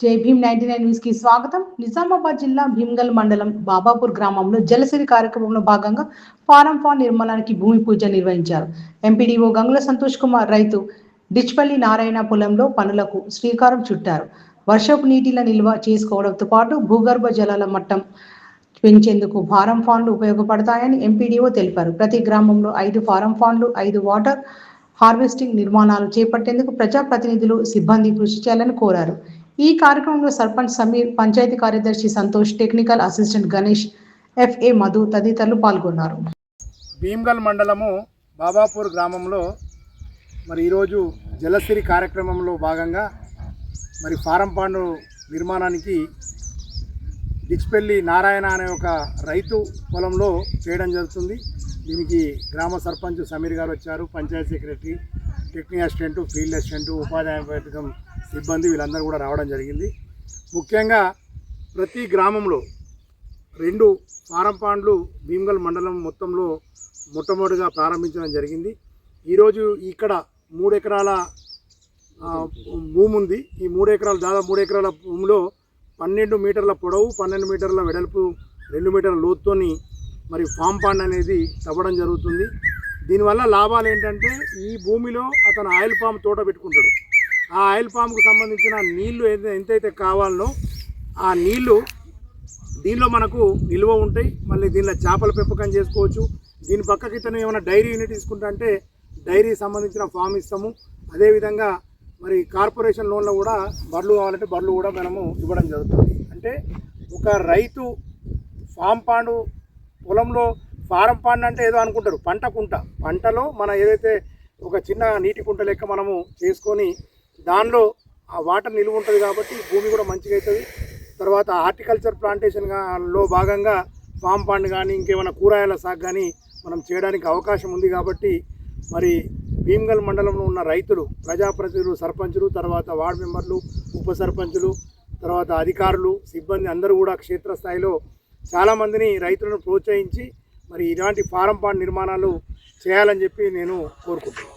జై భీమ్ 99 న్యూస్ కి స్వాగతం. నిజామాబాద్ జిల్లా భీమ్గల్ మండలం బాబాపూర్ గ్రామంలో జలసిరి కార్యక్రమంలో భాగంగా ఫారం ఫాన్ నిర్మాణానికి భూమి పూజ నిర్వహించారు. ఎంపీడీఓ గంగుల సంతోష్ కుమార్ రైతు డిచ్పల్లి నారాయణ పొలంలో పనులకు శ్రీకారం చుట్టారు. వర్షపు నీటిల నిల్వ చేసుకోవడంతో పాటు భూగర్భ జలాల మట్టం పెంచేందుకు ఫారం ఫాన్లు ఉపయోగపడతాయని ఎంపీడీఓ తెలిపారు. ప్రతి గ్రామంలో 5 ఫారం ఫాన్లు, 5 వాటర్ హార్వెస్టింగ్ నిర్మాణాలు చేపట్టేందుకు ప్రజాప్రతినిధులు, సిబ్బంది కృషి చేయాలని కోరారు. ఈ కార్యక్రమంలో సర్పంచ్ సమీర్, పంచాయతీ కార్యదర్శి Santosh, technical assistant Ganesh, FA Madhu తదితరులు పాల్గొన్నారు. భీమ్గల్ మండలము బాబాపూర్ గ్రామంలో మరి ఈరోజు జలసిరి కార్యక్రమంలో భాగంగా మరి ఫారం పాండు నిర్మాణానికి డిచ్పల్లి నారాయణ అనే ఒక రైతు పొలంలో చేయడం జరుగుతుంది. దీనికి గ్రామ సర్పంచ్ సమీర్ గారు వచ్చారు, panchayat secretary, technical assistant, field assistant, ఉపాధ్యాయ పథకం సిబ్బంది వీళ్ళందరూ కూడా రావడం జరిగింది. ముఖ్యంగా ప్రతి గ్రామంలో 2 ఫారం పాండ్లు భీమ్గల్ మండలం మొత్తంలో మొట్టమొదటిగా ప్రారంభించడం జరిగింది. ఈరోజు ఇక్కడ 3 ఎకరాల భూమి ఉంది. ఈ 3 ఎకరాలు దాదాపు 3 ఎకరాల భూమిలో 12 మీటర్ల పొడవు, 12 మీటర్ల వెడల్పు, 2 మీటర్ల లోతుతోని మరి ఫామ్ పాండ్ అనేది తవ్వడం జరుగుతుంది. దీనివల్ల లాభాలు ఏంటంటే ఈ భూమిలో అతను ఆయిల్ పామ్ తోట పెట్టుకుంటాడు. ఆ ఆయిల్ పామ్కు సంబంధించిన నీళ్లు ఎంతైతే కావాలనో ఆ నీళ్లు దీనిలో మనకు నిల్వ ఉంటాయి. మళ్ళీ దీనిలో చేపల పెంపకం చేసుకోవచ్చు. దీని పక్కకి ఇతను ఏమైనా డైరీ యూనిట్ తీసుకుంటా అంటే డైరీ సంబంధించిన ఫామ్ ఇస్తాము. అదేవిధంగా మరి కార్పొరేషన్ లోన్లో కూడా బర్లు కావాలంటే బర్లు కూడా మనము ఇవ్వడం జరుగుతుంది. అంటే ఒక రైతు ఫామ్ పాండు పొలంలో ఫారం పాండ్ అంటే ఏదో అనుకుంటారు, పంటలో మన ఏదైతే ఒక చిన్న నీటి కుంట లెక్క మనము చేసుకొని దానిలో ఆ వాటర్ నిలువ ఉంటుంది కాబట్టి భూమి కూడా మంచిగా అవుతుంది. తర్వాత హార్టికల్చర్ ప్లాంటేషన్లో భాగంగా ఫామ్ పాండ్ కానీ ఇంకేమైనా కూరగాయల సాగు కానీ మనం చేయడానికి అవకాశం ఉంది. కాబట్టి మరి భీమ్గల్ మండలంలో ఉన్న రైతులు, ప్రజాప్రతినిధులు, సర్పంచులు, తర్వాత వార్డు మెంబర్లు, ఉప సర్పంచులు, తర్వాత అధికారులు, సిబ్బంది అందరూ కూడా క్షేత్రస్థాయిలో చాలామందిని రైతులను ప్రోత్సహించి మరి ఇలాంటి ఫారం పాండ్ నిర్మాణాలు చేయాలని చెప్పి నేను కోరుకుంటున్నాను.